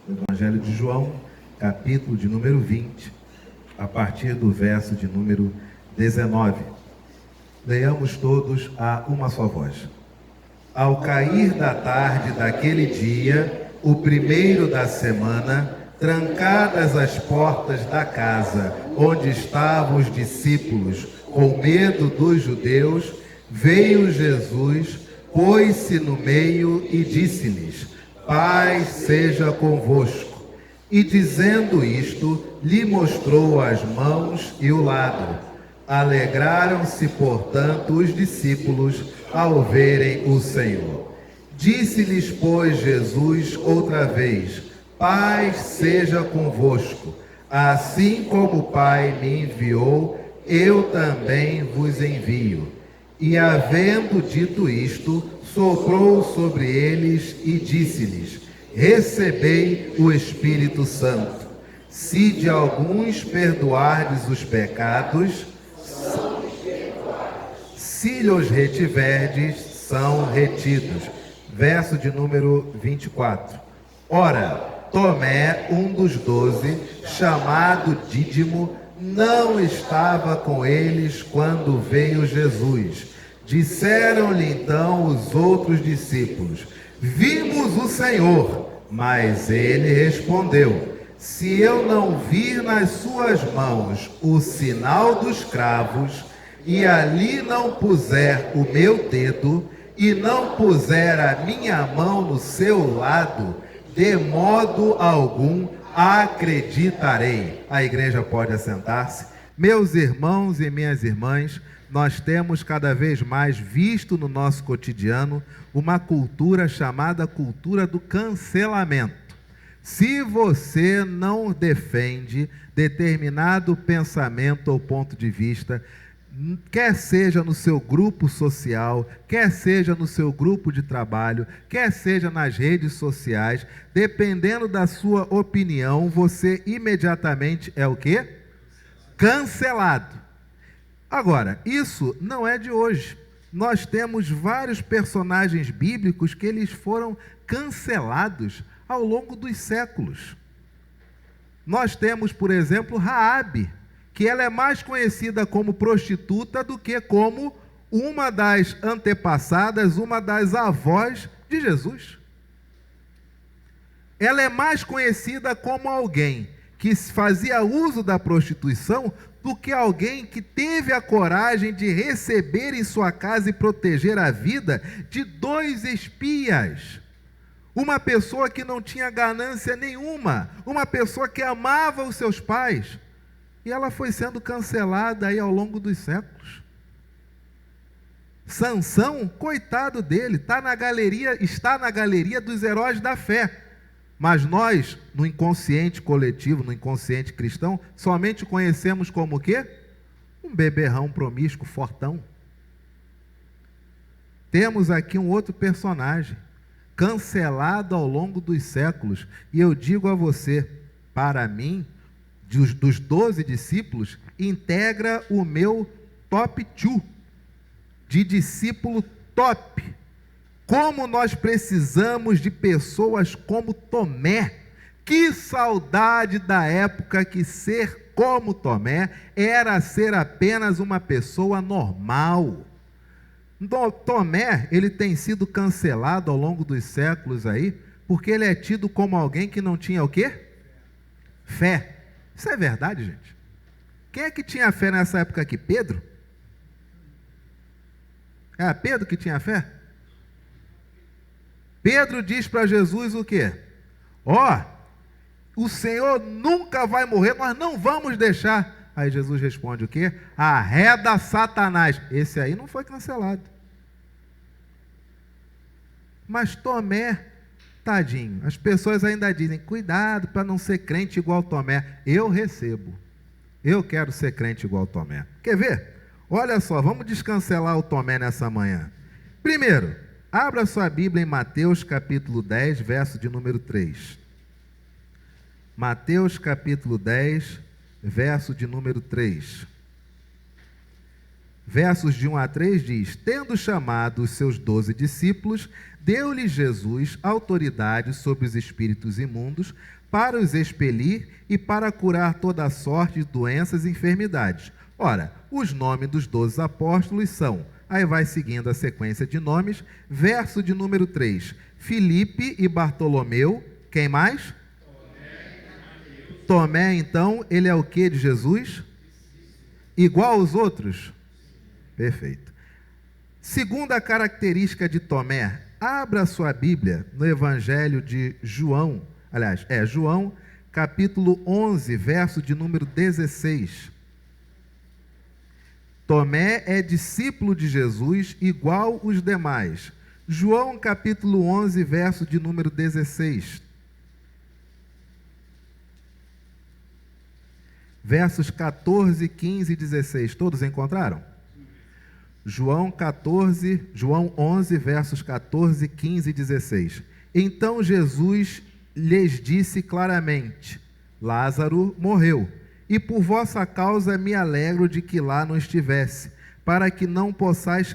Evangelho de João, capítulo de número 20, a partir do verso de número 19. Leiamos todos a uma só voz. Ao cair da tarde daquele dia, o primeiro da semana, trancadas as portas da casa onde estavam os discípulos, com medo dos judeus, veio Jesus, pôs-se no meio e disse-lhes: Paz seja convosco. E dizendo isto, lhe mostrou as mãos e o lado. Alegraram-se, portanto, os discípulos ao verem o Senhor. Disse-lhes, pois, Jesus outra vez: Paz seja convosco. Assim como o Pai me enviou, eu também vos envio. E havendo dito isto, soprou sobre eles e disse-lhes: Recebei o Espírito Santo. Se de alguns perdoardes os pecados, se lhes retiverdes, são retidos. Verso de número 24. Ora, Tomé, um dos 12, chamado Dídimo, não estava com eles quando veio Jesus. Disseram-lhe então os outros discípulos: Vimos o Senhor. Mas ele respondeu: Se eu não vir nas suas mãos o sinal dos cravos, e ali não puser o meu dedo, e não puser a minha mão no seu lado, de modo algum acreditarei. A igreja pode assentar-se. Meus irmãos e minhas irmãs, nós temos cada vez mais visto no nosso cotidiano uma cultura chamada cultura do cancelamento. Se você não defende determinado pensamento ou ponto de vista, quer seja no seu grupo social, quer seja no seu grupo de trabalho, quer seja nas redes sociais, dependendo da sua opinião, você imediatamente é o quê? Cancelado. Agora, isso não é de hoje. Nós temos vários personagens bíblicos que eles foram cancelados ao longo dos séculos. Nós temos, por exemplo, Raabe, que ela é mais conhecida como prostituta do que como uma das antepassadas, uma das avós de Jesus. Ela é mais conhecida como alguém que fazia uso da prostituição do que alguém que teve a coragem de receber em sua casa e proteger a vida de 2 espias. Uma pessoa que não tinha ganância nenhuma, uma pessoa que amava os seus pais. E ela foi sendo cancelada aí ao longo dos séculos. Sansão, coitado dele, está na galeria dos heróis da fé. Mas nós, no inconsciente coletivo, no inconsciente cristão, somente conhecemos como o quê? Um beberrão promíscuo, fortão. Temos aqui um outro personagem, cancelado ao longo dos séculos. E eu digo a você, para mim, dos 12 discípulos, integra o meu top 2 de discípulo top. Como nós precisamos de pessoas como Tomé. Que saudade da época que ser como Tomé era ser apenas uma pessoa normal. Tomé, ele tem sido cancelado ao longo dos séculos aí, porque ele é tido como alguém que não tinha o quê? Fé. Isso é verdade, gente? Quem é que tinha fé nessa época aqui? Pedro? Era Pedro que tinha fé? Pedro diz para Jesus o quê? O Senhor nunca vai morrer, nós não vamos deixar. Aí Jesus responde o quê? Arreda Satanás. Esse aí não foi cancelado. Mas Tomé, tadinho, as pessoas ainda dizem, cuidado para não ser crente igual Tomé. Eu recebo. Eu quero ser crente igual Tomé. Quer ver? Olha só, vamos descancelar o Tomé nessa manhã. Primeiro, abra sua Bíblia em Mateus capítulo 10, verso de número 3. Mateus capítulo 10, verso de número 3. Versos de 1 a 3 diz: tendo chamado os seus 12 discípulos, deu-lhes Jesus autoridade sobre os espíritos imundos para os expelir e para curar toda a sorte de doenças e enfermidades. Ora, os nomes dos 12 apóstolos são, aí vai seguindo a sequência de nomes, verso de número 3, Filipe e Bartolomeu, quem mais? Tomé, então, ele é o que de Jesus? Igual aos outros? Perfeito. Segunda característica de Tomé, abra sua Bíblia no Evangelho de João, João, capítulo 11, verso de número 16. Tomé é discípulo de Jesus, igual os demais. João, capítulo 11, verso de número 16. Versos 14, 15 e 16. Todos encontraram? João 11, versos 14, 15 e 16. Então Jesus lhes disse claramente: Lázaro morreu, e por vossa causa me alegro de que lá não estivesse, para que possais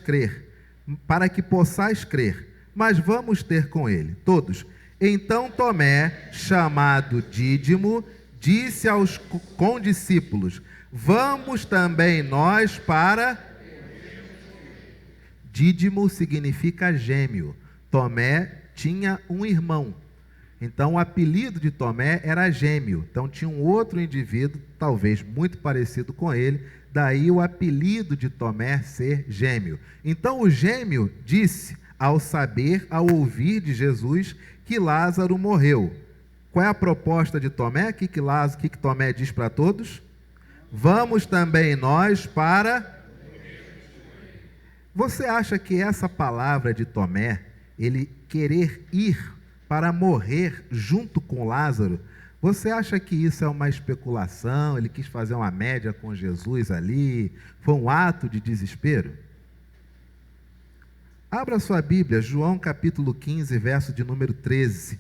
crer, mas vamos ter com ele. Todos. Então Tomé, chamado Dídimo, disse aos condiscípulos: vamos também nós para... Dídimo significa gêmeo. Tomé tinha um irmão. Então o apelido de Tomé era gêmeo. Então tinha um outro indivíduo, talvez muito parecido com ele, daí o apelido de Tomé ser gêmeo. Então o gêmeo disse, ao ouvir de Jesus, que Lázaro morreu. Qual é a proposta de Tomé? O que Tomé diz para todos? Vamos também nós para... Você acha que essa palavra de Tomé, ele querer ir para morrer junto com Lázaro, você acha que isso é uma especulação? Ele quis fazer uma média com Jesus ali? Foi um ato de desespero? Abra sua Bíblia, João capítulo 15, verso de número 13.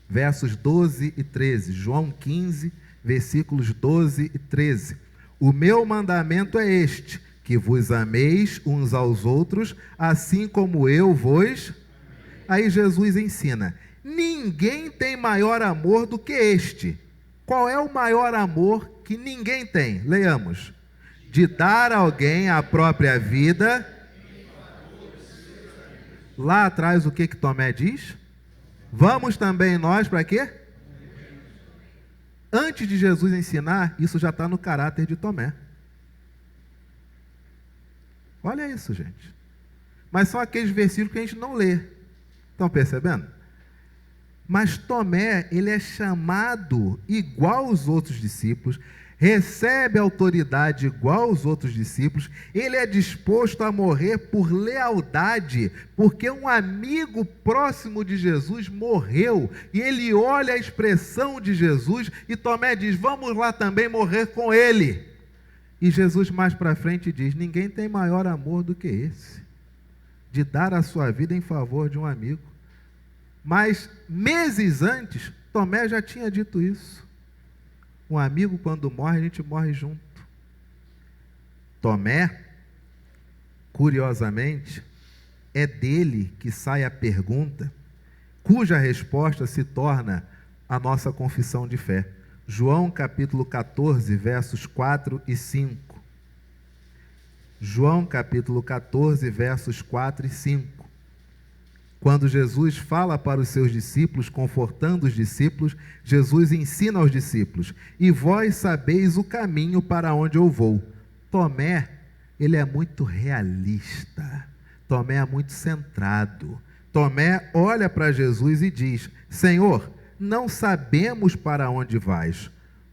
Versos 12 e 13. João 15, versículos 12 e 13. O meu mandamento é este: que vos ameis uns aos outros, assim como eu vos... Aí Jesus ensina: ninguém tem maior amor do que este. Qual é o maior amor que ninguém tem? Leiamos: de dar a alguém a própria vida. Lá atrás o que Tomé diz? Vamos também nós para quê? Antes de Jesus ensinar, isso já está no caráter de Tomé. Olha isso, gente. Mas são aqueles versículos que a gente não lê. Estão percebendo? Mas Tomé, ele é chamado igual aos outros discípulos, recebe autoridade igual aos outros discípulos, ele é disposto a morrer por lealdade, porque um amigo próximo de Jesus morreu, e ele olha a expressão de Jesus, e Tomé diz: vamos lá também morrer com ele. E Jesus mais para frente diz: ninguém tem maior amor do que esse, de dar a sua vida em favor de um amigo. Mas meses antes, Tomé já tinha dito isso. Um amigo, quando morre, a gente morre junto. Tomé, curiosamente, é dele que sai a pergunta, cuja resposta se torna a nossa confissão de fé. João capítulo 14, versos 4 e 5. João capítulo 14, versos 4 e 5. Quando Jesus fala para os seus discípulos, confortando os discípulos, Jesus ensina aos discípulos: e vós sabeis o caminho para onde eu vou. Tomé, ele é muito realista. Tomé é muito centrado. Tomé olha para Jesus e diz: Senhor, não sabemos para onde vais.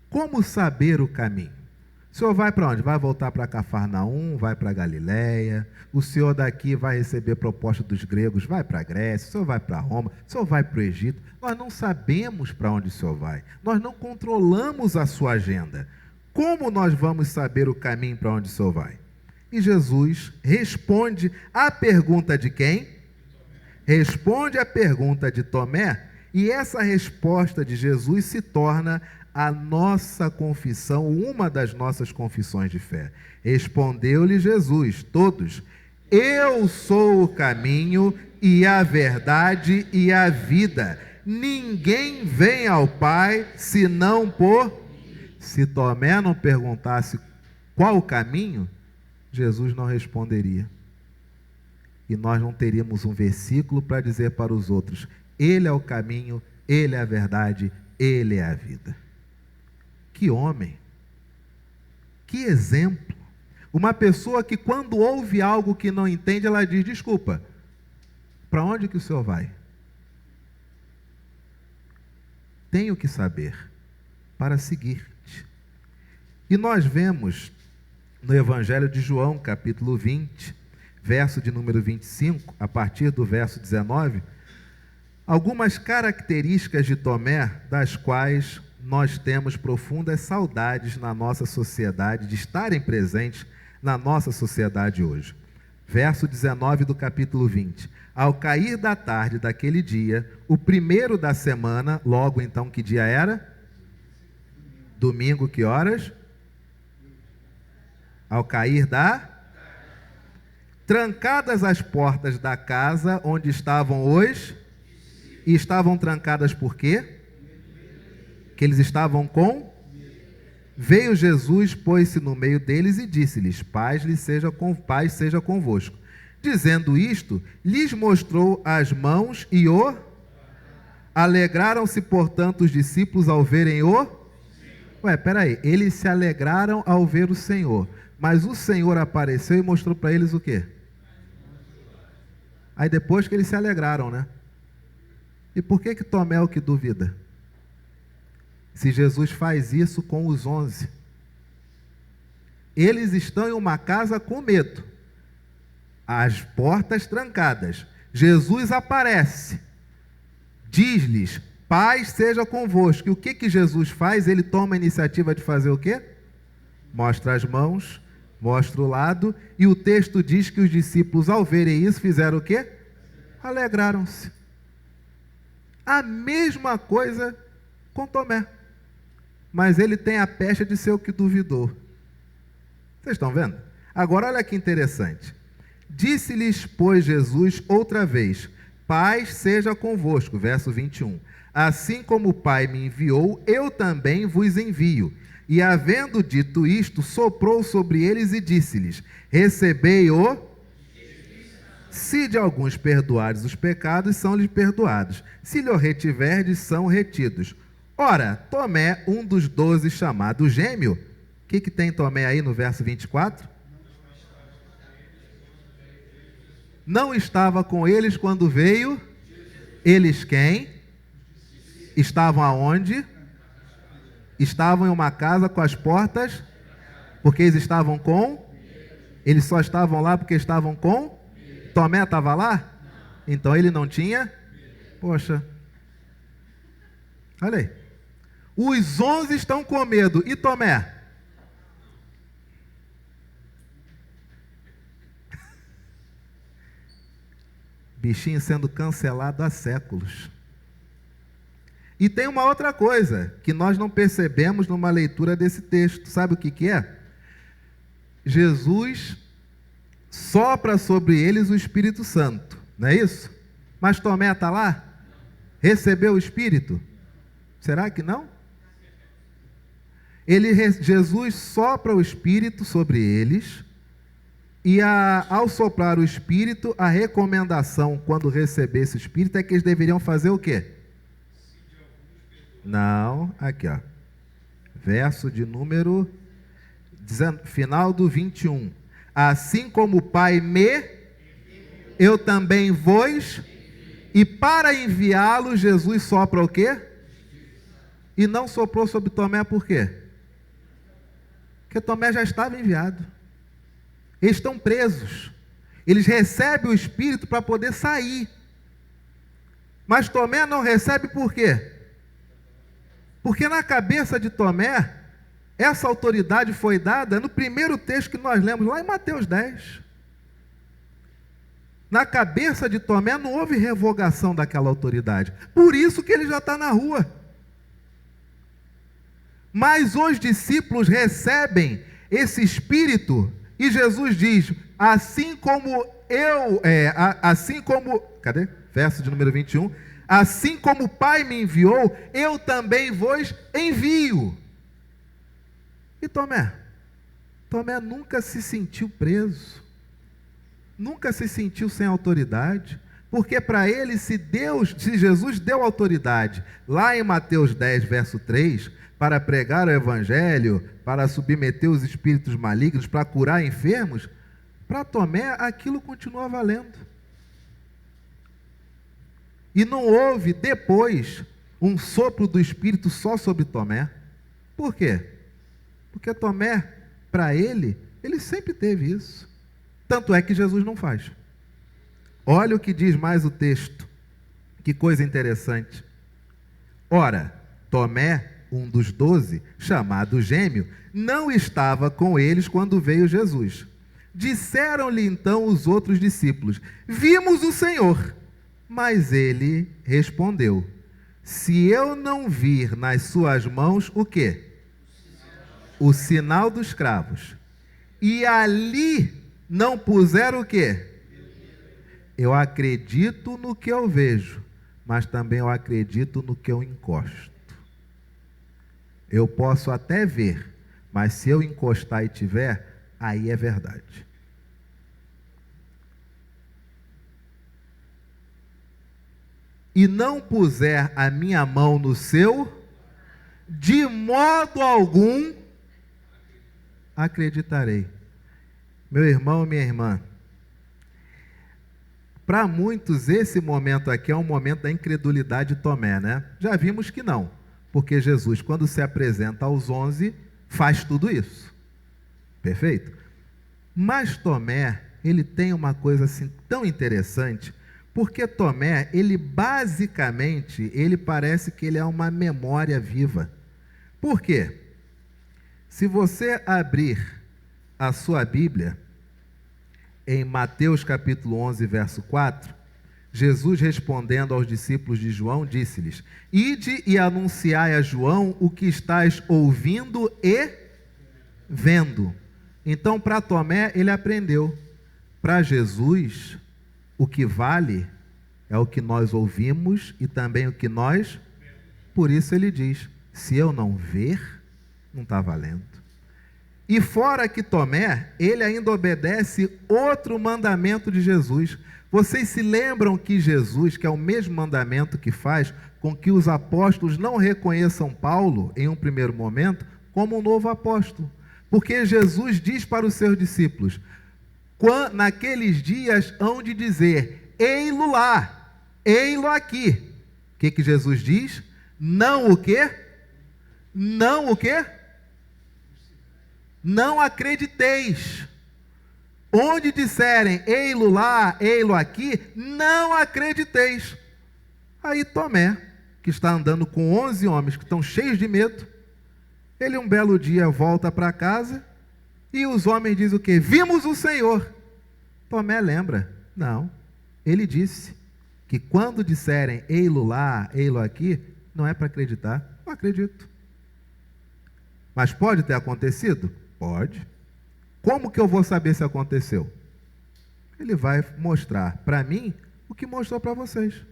Como saber o caminho? O senhor vai para onde? Vai voltar para Cafarnaum? Vai para Galiléia? O senhor daqui vai receber proposta dos gregos? Vai para a Grécia? O senhor vai para Roma? O senhor vai para o Egito? Nós não sabemos para onde o senhor vai. Nós não controlamos a sua agenda. Como nós vamos saber o caminho para onde o senhor vai? E Jesus responde à pergunta de quem? Responde à pergunta de Tomé E essa resposta de Jesus se torna a nossa confissão, uma das nossas confissões de fé. Respondeu-lhe Jesus, todos: eu sou o caminho e a verdade e a vida. Ninguém vem ao Pai senão por... Se Tomé não perguntasse qual o caminho, Jesus não responderia. E nós não teríamos um versículo para dizer para os outros: Ele é o caminho, Ele é a verdade, Ele é a vida. Que homem! Que exemplo! Uma pessoa que quando ouve algo que não entende, ela diz: desculpa, para onde que o senhor vai? Tenho que saber para seguir-te. E nós vemos no Evangelho de João, capítulo 20, verso de número 25, a partir do verso 19, algumas características de Tomé, das quais nós temos profundas saudades na nossa sociedade, de estarem presentes na nossa sociedade hoje. Verso 19 do capítulo 20. Ao cair da tarde daquele dia, o primeiro da semana, logo então que dia era? Domingo, que horas? Ao cair da... Trancadas as portas da casa onde estavam os... E estavam trancadas por quê? Que eles estavam com... Veio Jesus, pôs-se no meio deles e disse-lhes: paz seja convosco. Dizendo isto, lhes mostrou as mãos e o... Alegraram-se, portanto, os discípulos ao verem o... Peraí, eles se alegraram ao ver o Senhor, mas o Senhor apareceu e mostrou para eles o quê? Aí depois que eles se alegraram, né? E por que Tomé é o que duvida? Se Jesus faz isso com os 11. Eles estão em uma casa com medo, as portas trancadas. Jesus aparece, diz-lhes: paz seja convosco. E o que Jesus faz? Ele toma a iniciativa de fazer o quê? Mostra as mãos, mostra o lado, e o texto diz que os discípulos, ao verem isso, fizeram o quê? Alegraram-se. A mesma coisa com Tomé. Mas ele tem a pecha de ser o que duvidou. Vocês estão vendo? Agora olha que interessante. Disse-lhes, pois, Jesus outra vez: paz seja convosco. Verso 21. Assim como o Pai me enviou, eu também vos envio. E havendo dito isto, soprou sobre eles e disse-lhes: recebei o... Se de alguns perdoares os pecados, são-lhes perdoados. Se lhe retiverdes, são retidos. Ora, Tomé, um dos 12, chamado Gêmeo, o que tem Tomé aí no verso 24? Não estava com eles quando veio. Eles quem? Estavam aonde? Estavam em uma casa com as portas, porque eles estavam com? Eles só estavam lá porque estavam com? Tomé estava lá? Então ele não tinha? Poxa. Olha aí. Os 11 estão com medo. E Tomé? Bichinho sendo cancelado há séculos. E tem uma outra coisa que nós não percebemos numa leitura desse texto. Sabe o que é? Jesus sopra sobre eles o Espírito Santo. Não é isso? Mas Tomé está lá? Recebeu o Espírito? Será que não? Jesus sopra o Espírito sobre eles, e ao soprar o Espírito, a recomendação quando receber esse Espírito é que eles deveriam fazer o quê? Não, aqui ó, verso de número, final do 21. Assim como o Pai me, eu também vos, e para enviá-lo, Jesus sopra o quê? E não soprou sobre Tomé por quê? Porque Tomé já estava enviado. Eles estão presos. Eles recebem o Espírito para poder sair. Mas Tomé não recebe por quê? Porque na cabeça de Tomé, essa autoridade foi dada no primeiro texto que nós lemos, lá em Mateus 10. Na cabeça de Tomé não houve revogação daquela autoridade. Por isso que ele já está na rua. Mas os discípulos recebem esse espírito e Jesus diz, assim como cadê? Verso de número 21, assim como o Pai me enviou, eu também vos envio. E Tomé nunca se sentiu preso, nunca se sentiu sem autoridade, porque para ele, se Jesus deu autoridade, lá em Mateus 10, verso 3, para pregar o evangelho, para submeter os espíritos malignos, para curar enfermos, para Tomé aquilo continua valendo. E não houve depois um sopro do Espírito só sobre Tomé. Por quê? Porque Tomé, para ele sempre teve isso. Tanto é que Jesus não faz. Olha o que diz mais o texto. Que coisa interessante. Ora, Tomé, um dos 12, chamado Gêmeo, não estava com eles quando veio Jesus. Disseram-lhe então os outros discípulos, vimos o Senhor. Mas ele respondeu, se eu não vir nas suas mãos, o quê? O sinal dos cravos. E ali não puseram o quê? Eu acredito no que eu vejo, mas também eu acredito no que eu encosto. Eu posso até ver, mas se eu encostar e tiver, aí é verdade. E não puser a minha mão no seu, de modo algum acreditarei. Meu irmão, minha irmã, para muitos esse momento aqui é um momento da incredulidade de Tomé, né? Já vimos que não, porque Jesus, quando se apresenta aos 11, faz tudo isso. Perfeito? Mas Tomé, ele tem uma coisa assim tão interessante, porque Tomé, ele basicamente, ele parece que ele é uma memória viva. Por quê? Se você abrir a sua Bíblia, em Mateus capítulo 11, verso 4, Jesus respondendo aos discípulos de João, disse-lhes, ide e anunciai a João o que estás ouvindo e vendo. Então, para Tomé, ele aprendeu. Para Jesus, o que vale é o que nós ouvimos e também o que nós... Por isso ele diz, se eu não ver, não está valendo. E fora que Tomé, ele ainda obedece outro mandamento de Jesus. Vocês se lembram que Jesus, que é o mesmo mandamento que faz com que os apóstolos não reconheçam Paulo, em um primeiro momento, como um novo apóstolo? Porque Jesus diz para os seus discípulos, naqueles dias hão de dizer, ei-lo lá, ei-lo aqui. O que Jesus diz? Não o quê? Não o quê? Não acrediteis. Onde disserem, ei-lo lá, ei-lo aqui, não acrediteis. Aí Tomé, que está andando com 11 homens que estão cheios de medo, ele um belo dia volta para casa e os homens dizem o quê? Vimos o Senhor. Tomé lembra? Não. Ele disse que quando disserem, ei-lo lá, ei-lo aqui, não é para acreditar. Não acredito. Mas pode ter acontecido? Pode. Como que eu vou saber se aconteceu? Ele vai mostrar para mim o que mostrou para vocês.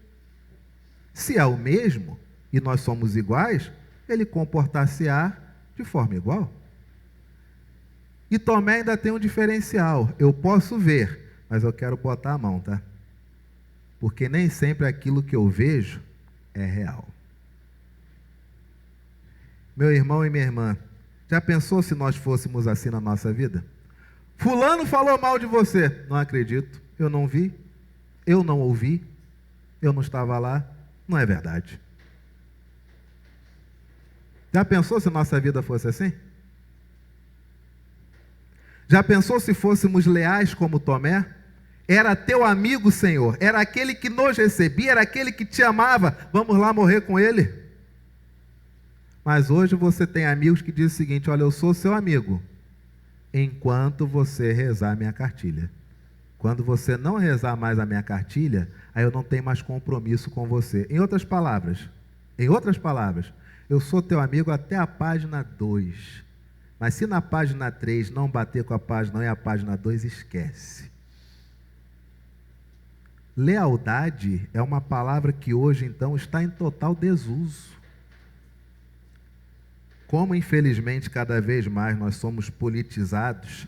Se é o mesmo e nós somos iguais, ele comportar-se-á de forma igual. E Tomé ainda tem um diferencial. Eu posso ver, mas eu quero botar a mão, tá? Porque nem sempre aquilo que eu vejo é real. Meu irmão e minha irmã, já pensou se nós fôssemos assim na nossa vida? Fulano falou mal de você. Não acredito. Eu não vi. Eu não ouvi. Eu não estava lá. Não é verdade. Já pensou se nossa vida fosse assim? Já pensou se fôssemos leais como Tomé? Era teu amigo, Senhor. Era aquele que nos recebia. Era aquele que te amava. Vamos lá morrer com ele? Mas hoje você tem amigos que dizem o seguinte, olha, eu sou seu amigo, enquanto você rezar minha cartilha. Quando você não rezar mais a minha cartilha, aí eu não tenho mais compromisso com você. Em outras palavras, eu sou teu amigo até a página 2. Mas se na página 3 não bater com a página 1 e a página 2, esquece. Lealdade é uma palavra que hoje, então, está em total desuso. Como, infelizmente, cada vez mais nós somos politizados,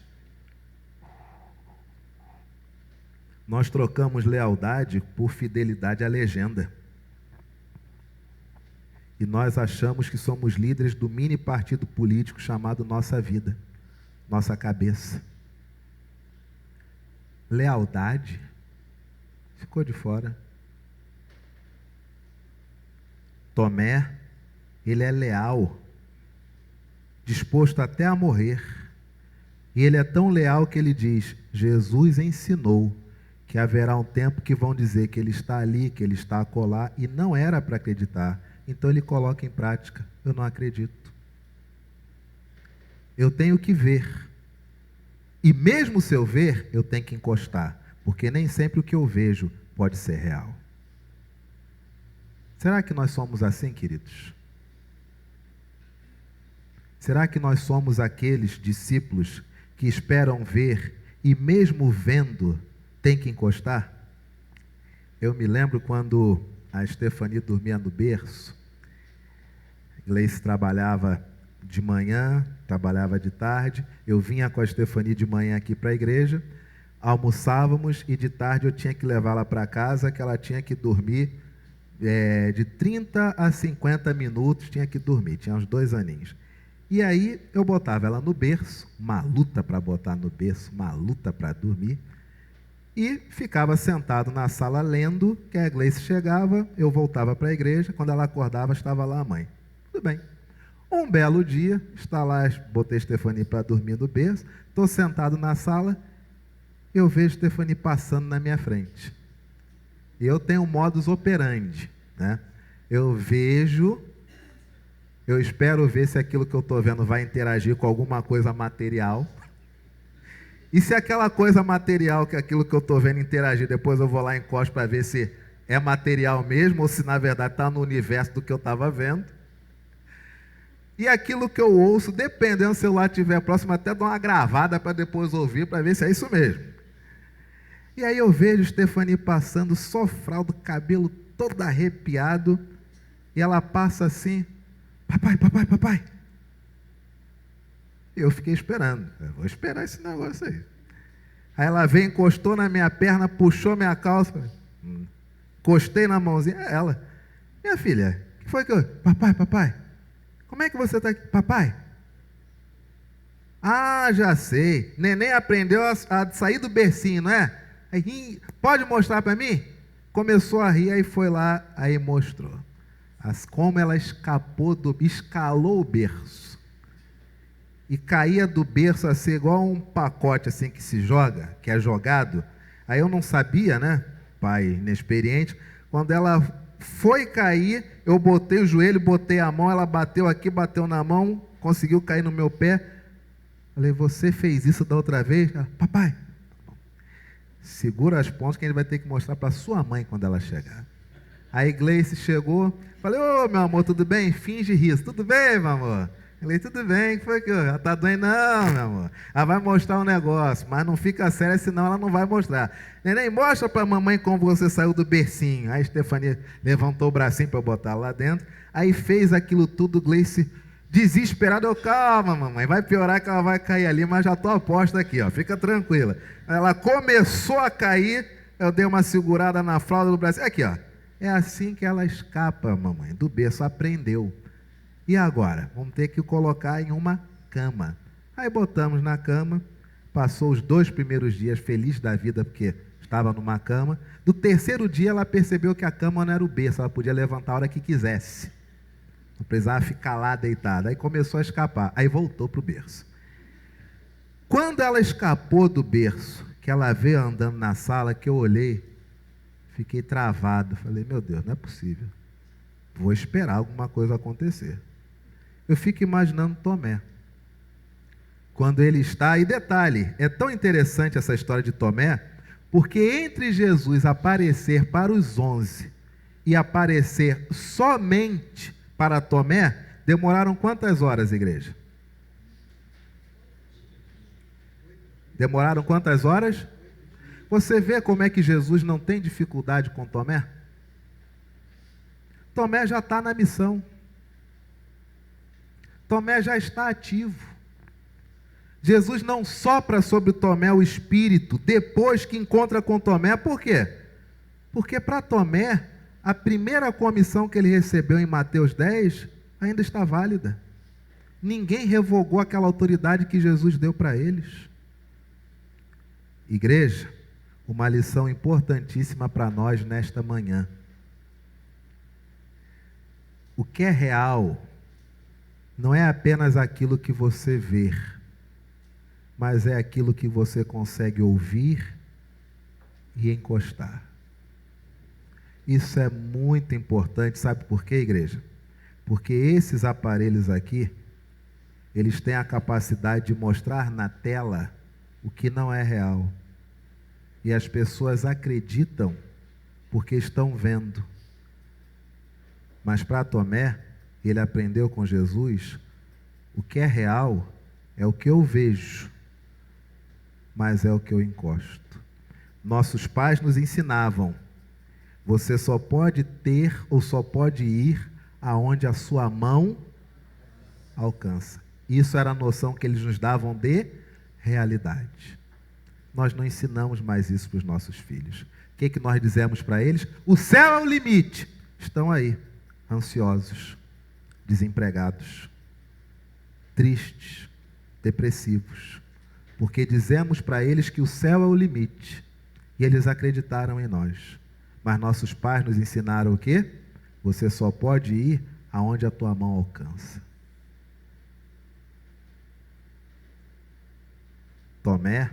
nós trocamos lealdade por fidelidade à legenda. E nós achamos que somos líderes do mini partido político chamado Nossa Vida, nossa cabeça. Lealdade ficou de fora. Tomé, ele é leal, disposto até a morrer. E ele é tão leal que ele diz: Jesus ensinou que haverá um tempo que vão dizer que ele está ali, que ele está acolá, e não era para acreditar. Então ele coloca em prática: eu não acredito. Eu tenho que ver. E mesmo se eu ver, eu tenho que encostar, porque nem sempre o que eu vejo pode ser real. Será que nós somos assim, queridos? Será que nós somos aqueles discípulos que esperam ver e mesmo vendo tem que encostar? Eu me lembro quando a Stephanie dormia no berço. Gleice trabalhava de manhã, trabalhava de tarde. Eu vinha com a Stephanie de manhã aqui para a igreja, almoçávamos e de tarde eu tinha que levá-la para casa, que ela tinha que dormir de 30 a 50 minutos, tinha que dormir, tinha uns 2 aninhos. E aí eu botava ela no berço, uma luta para botar no berço, uma luta para dormir, e ficava sentado na sala lendo, que a Gleice chegava, eu voltava para a igreja, quando ela acordava estava lá a mãe. Tudo bem. Um belo dia, está lá, botei a Stephanie para dormir no berço, estou sentado na sala, eu vejo a Stephanie passando na minha frente. E eu tenho um modus operandi, né? Eu vejo, eu espero ver se aquilo que eu estou vendo vai interagir com alguma coisa material. E se aquela coisa material, que aquilo que eu estou vendo interagir, depois eu vou lá e encosto para ver se é material mesmo, ou se na verdade está no universo do que eu estava vendo. E aquilo que eu ouço, dependendo se o celular estiver próximo, até dou uma gravada para depois ouvir, para ver se é isso mesmo. E aí eu vejo Stephanie passando, só fralda, cabelo todo arrepiado, e ela passa assim: papai, papai, papai. Eu fiquei esperando, eu vou esperar esse negócio aí. Aí ela veio, encostou na minha perna, puxou minha calça, encostei na mãozinha, ela: minha filha, o que foi que eu... Papai, papai, como é que você está aqui? Papai? Ah, já sei, neném aprendeu a sair do bercinho, não é? Aí, pode mostrar para mim? Começou a rir, aí foi lá, aí mostrou. Como ela escalou o berço. E caía do berço assim, igual um pacote assim que se joga, que é jogado. Aí eu não sabia, né, pai inexperiente. Quando ela foi cair, eu botei o joelho, botei a mão, ela bateu aqui, bateu na mão, conseguiu cair no meu pé. Falei: você fez isso da outra vez? Ela: papai, segura as pontas que a gente vai ter que mostrar para sua mãe quando ela chegar. Aí Gleice chegou, falei: ô meu amor, tudo bem? Finge riso. Tudo bem, meu amor? Falei: tudo bem, que foi que ela tá doendo? Não, meu amor. Ela vai mostrar um negócio, mas não fica séria, senão ela não vai mostrar. Neném, mostra para a mamãe como você saiu do bercinho. Aí a Stephanie levantou o bracinho para botar lá dentro, aí fez aquilo tudo, Gleice desesperada. Eu: calma, mamãe, vai piorar que ela vai cair ali, mas já estou aposta aqui, ó, fica tranquila. Ela começou a cair, eu dei uma segurada na fralda do braço. Aqui, ó, é assim que ela escapa, mamãe, do berço, aprendeu. E agora? Vamos ter que colocar em uma cama. Aí botamos na cama, passou os 2 primeiros dias feliz da vida, porque estava numa cama. Do 3º dia ela percebeu que a cama não era o berço, ela podia levantar a hora que quisesse. Não precisava ficar lá deitada. Aí começou a escapar, aí voltou para o berço. Quando ela escapou do berço, que ela veio andando na sala, que eu olhei, fiquei travado. Falei: meu Deus, não é possível. Vou esperar alguma coisa acontecer. Eu fico imaginando Tomé. Quando ele está... E detalhe, é tão interessante essa história de Tomé, Porque entre Jesus aparecer para os 11 e aparecer somente para Tomé, demoraram quantas horas, igreja? Demoraram quantas horas? Você vê como é que Jesus não tem dificuldade com Tomé? Tomé já está na missão. Tomé já está ativo. Jesus não sopra sobre Tomé o Espírito depois que encontra com Tomé. Por quê? Porque para Tomé, a primeira comissão que ele recebeu em Mateus 10 ainda está válida. Ninguém revogou aquela autoridade que Jesus deu para eles. Igreja, uma lição importantíssima para nós nesta manhã. O que é real não é apenas aquilo que você vê, mas é aquilo que você consegue ouvir e encostar. Isso é muito importante, sabe por quê, igreja? Porque esses aparelhos aqui, eles têm a capacidade de mostrar na tela o que não é real. E as pessoas acreditam porque estão vendo. Mas para Tomé, ele aprendeu com Jesus, o que é real é o que eu vejo, mas é o que eu encosto. Nossos pais nos ensinavam, você só pode ter ou só pode ir aonde a sua mão alcança. Isso era a noção que eles nos davam de realidade. Nós não ensinamos mais isso para os nossos filhos. O que nós dizemos para eles? O céu é o limite. Estão aí, ansiosos, desempregados, tristes, depressivos, porque dizemos para eles que o céu é o limite, e eles acreditaram em nós. Mas nossos pais nos ensinaram o quê? Você só pode ir aonde a tua mão alcança. Tomé,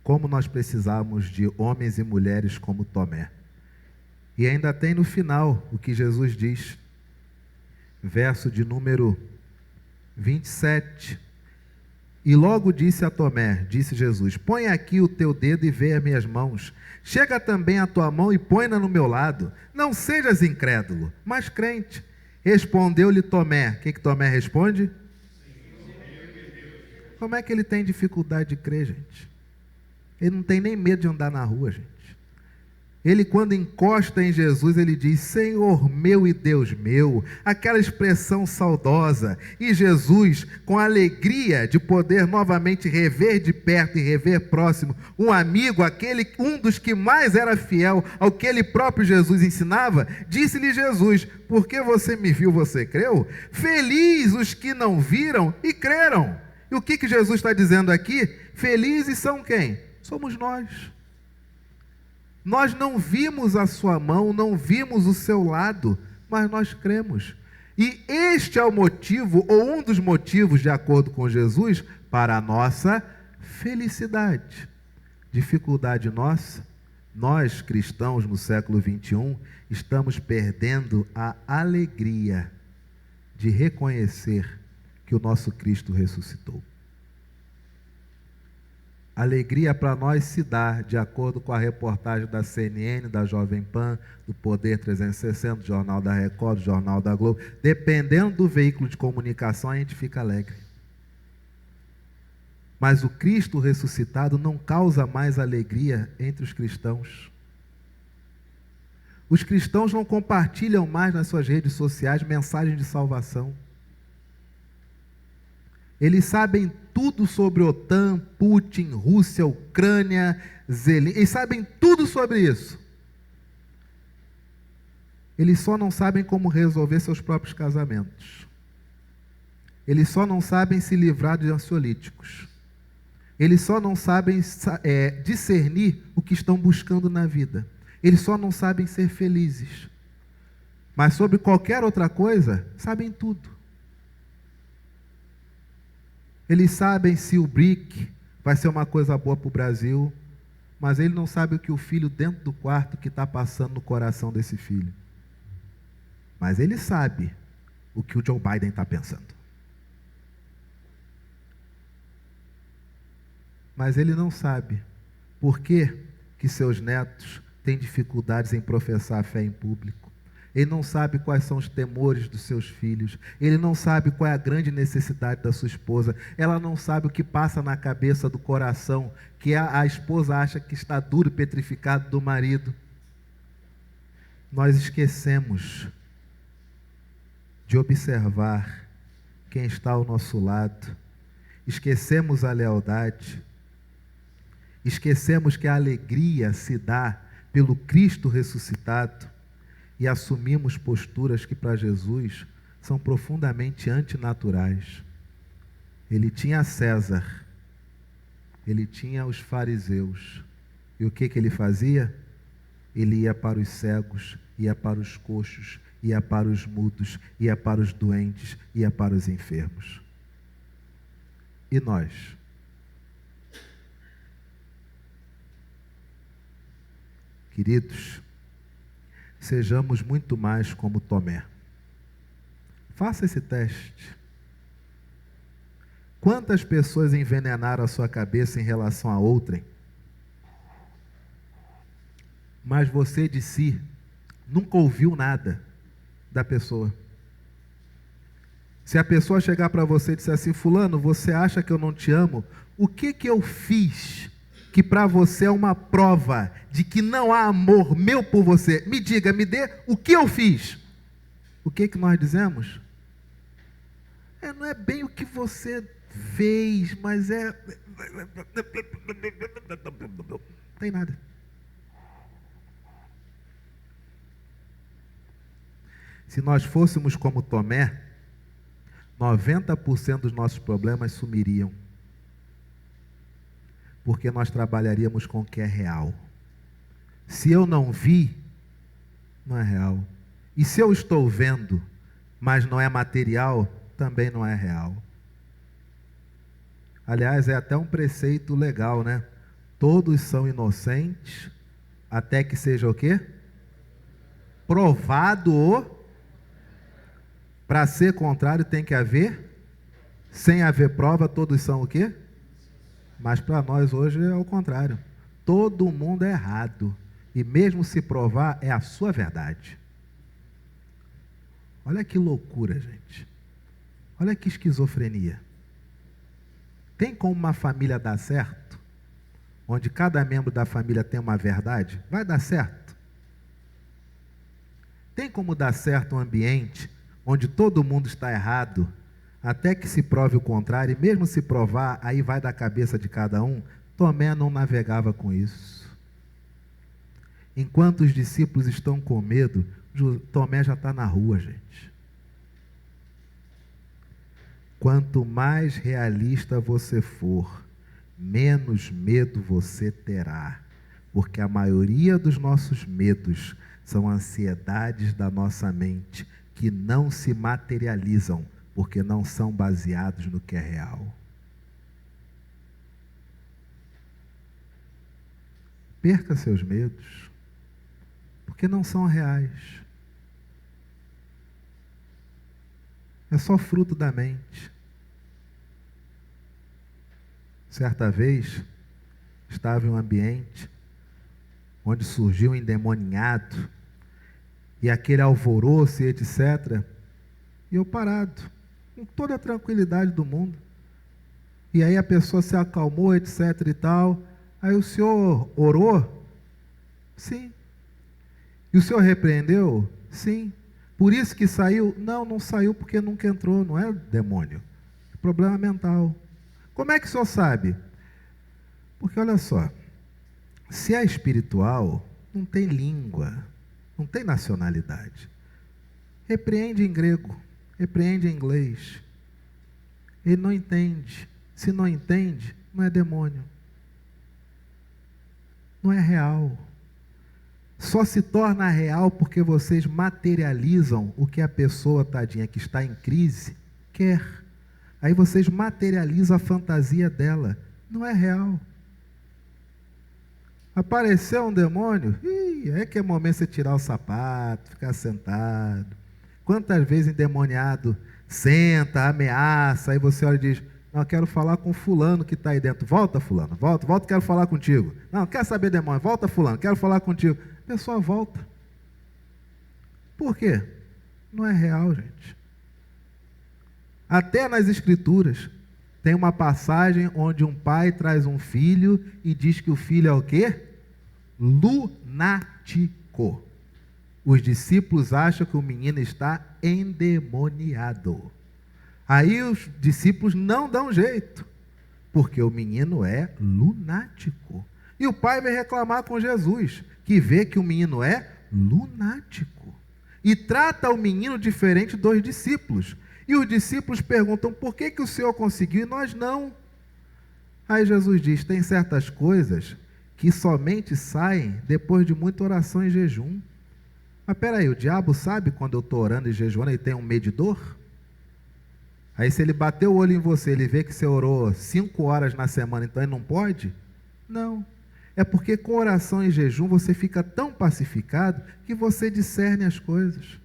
como nós precisamos de homens e mulheres como Tomé. E ainda tem no final o que Jesus diz, verso de número 27. E logo disse a Tomé, disse Jesus, põe aqui o teu dedo e vê as minhas mãos. Chega também a tua mão e põe-na no meu lado. Não sejas incrédulo, mas crente. Respondeu-lhe Tomé. O que Tomé responde? Como é que ele tem dificuldade de crer, gente? Ele não tem nem medo de andar na rua, gente. Ele, quando encosta em Jesus, ele diz, Senhor meu e Deus meu, aquela expressão saudosa. E Jesus, com a alegria de poder novamente rever de perto e rever próximo um amigo, um dos que mais era fiel ao que ele próprio Jesus ensinava, disse-lhe Jesus, porque você me viu, você creu? Feliz os que não viram e creram. E o que Jesus está dizendo aqui? Felizes são quem? Somos nós. Nós não vimos a sua mão, não vimos o seu lado, mas nós cremos. E este é o motivo, ou um dos motivos, de acordo com Jesus, para a nossa felicidade. Dificuldade nossa, nós cristãos no século 21, estamos perdendo a alegria de reconhecer que o nosso Cristo ressuscitou. Alegria para nós se dá, de acordo com a reportagem da CNN, da Jovem Pan, do Poder 360, do Jornal da Record, do Jornal da Globo. Dependendo do veículo de comunicação, a gente fica alegre. Mas o Cristo ressuscitado não causa mais alegria entre os cristãos. Os cristãos não compartilham mais nas suas redes sociais mensagens de salvação. Eles sabem tudo sobre OTAN, Putin, Rússia, Ucrânia, Zelensky. Eles sabem tudo sobre isso. Eles só não sabem como resolver seus próprios casamentos. Eles só não sabem se livrar de ansiolíticos. Eles só não sabem discernir o que estão buscando na vida. Eles só não sabem ser felizes. Mas sobre qualquer outra coisa, sabem tudo. Eles sabem se o BRIC vai ser uma coisa boa para o Brasil, mas ele não sabe o que o filho dentro do quarto que está passando no coração desse filho. Mas ele sabe o que o Joe Biden está pensando. Mas ele não sabe por que que seus netos têm dificuldades em professar a fé em público. Ele não sabe quais são os temores dos seus filhos. Ele não sabe qual é a grande necessidade da sua esposa. Ela não sabe o que passa na cabeça do coração, que a esposa acha que está duro e petrificado do marido. Nós esquecemos de observar quem está ao nosso lado. Esquecemos a lealdade. Esquecemos que a alegria se dá pelo Cristo ressuscitado. E assumimos posturas que para Jesus são profundamente antinaturais. Ele tinha César, ele tinha os fariseus. E o que ele fazia? Ele ia para os cegos, ia para os coxos, ia para os mudos, ia para os doentes, ia para os enfermos. E nós? Queridos, sejamos muito mais como Tomé. Faça esse teste. Quantas pessoas envenenaram a sua cabeça em relação a outrem? Mas você de si nunca ouviu nada da pessoa. Se a pessoa chegar para você e disser assim: fulano, você acha que eu não te amo? O que eu fiz que para você é uma prova de que não há amor meu por você? Me diga, me dê o que eu fiz. O que nós dizemos? Não é bem o que você fez, mas não tem nada. Se nós fôssemos como Tomé, 90% dos nossos problemas sumiriam. Porque nós trabalharíamos com o que é real. Se eu não vi, não é real. E se eu estou vendo, mas não é material, também não é real. Aliás, é até um preceito legal, né? Todos são inocentes, até que seja o quê? Provado o... Para ser contrário tem que haver, sem haver prova, todos são o quê? Mas para nós hoje é o contrário. Todo mundo é errado. E mesmo se provar, é a sua verdade. Olha que loucura, gente. Olha que esquizofrenia. Tem como uma família dar certo? Onde cada membro da família tem uma verdade? Vai dar certo? Tem como dar certo um ambiente onde todo mundo está errado, até que se prove o contrário, e mesmo se provar, aí vai da cabeça de cada um? Tomé não navegava com isso. Enquanto os discípulos estão com medo, Tomé já está na rua, gente. Quanto mais realista você for, menos medo você terá, porque a maioria dos nossos medos são ansiedades da nossa mente, que não se materializam, porque não são baseados no que é real. Perca seus medos, porque não são reais. É só fruto da mente. Certa vez, estava em um ambiente onde surgiu um endemoniado, e aquele alvoroço e etc. E eu parado, com toda a tranquilidade do mundo. E aí a pessoa se acalmou, etc. e tal. Aí o senhor orou? Sim. E o senhor repreendeu? Sim. Por isso que saiu? Não, não saiu porque nunca entrou, não é demônio. É problema mental. Como é que o senhor sabe? Porque olha só, se é espiritual, não tem língua, não tem nacionalidade. Repreende em grego, repreende em inglês. Ele não entende. Se não entende, não é demônio. Não é real. Só se torna real porque vocês materializam o que a pessoa, tadinha, que está em crise, quer. Aí vocês materializam a fantasia dela. Não é real. Apareceu um demônio, é que é momento de você tirar o sapato, ficar sentado. Quantas vezes endemoniado senta, ameaça, aí você olha e diz: Não, eu quero falar com fulano que está aí dentro. Volta, fulano, volta, volta, quero falar contigo. Não, quer saber, demônio? Volta, fulano, quero falar contigo. A pessoa volta. Por quê? Não é real, gente. Até nas Escrituras, tem uma passagem onde um pai traz um filho e diz que o filho é o quê? Lunático. Os discípulos acham que o menino está endemoniado. Aí os discípulos não dão jeito, porque o menino é lunático. E o pai vem reclamar com Jesus, que vê que o menino é lunático. E trata o menino diferente dos discípulos. E os discípulos perguntam, por que o Senhor conseguiu e nós não? Aí Jesus diz, tem certas coisas que somente saem depois de muita oração e jejum. Mas peraí, o diabo sabe quando eu estou orando e jejuando e tem um medidor? Aí se ele bater o olho em você, ele vê que você orou 5 horas na semana, então ele não pode? Não. É porque com oração e jejum você fica tão pacificado que você discerne as coisas.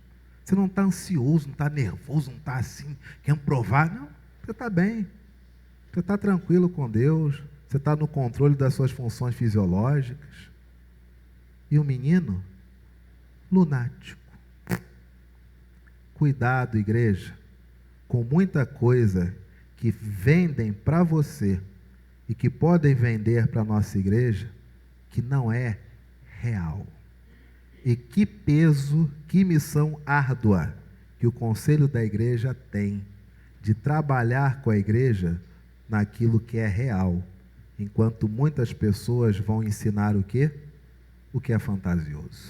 Você não está ansioso, não está nervoso, não está assim, querendo provar. Não, você está bem. Você está tranquilo com Deus. Você está no controle das suas funções fisiológicas. E o menino, lunático. Cuidado, igreja, com muita coisa que vendem para você e que podem vender para a nossa igreja, que não é real. E que peso, que missão árdua que o conselho da igreja tem de trabalhar com a igreja naquilo que é real, enquanto muitas pessoas vão ensinar o quê? O que é fantasioso.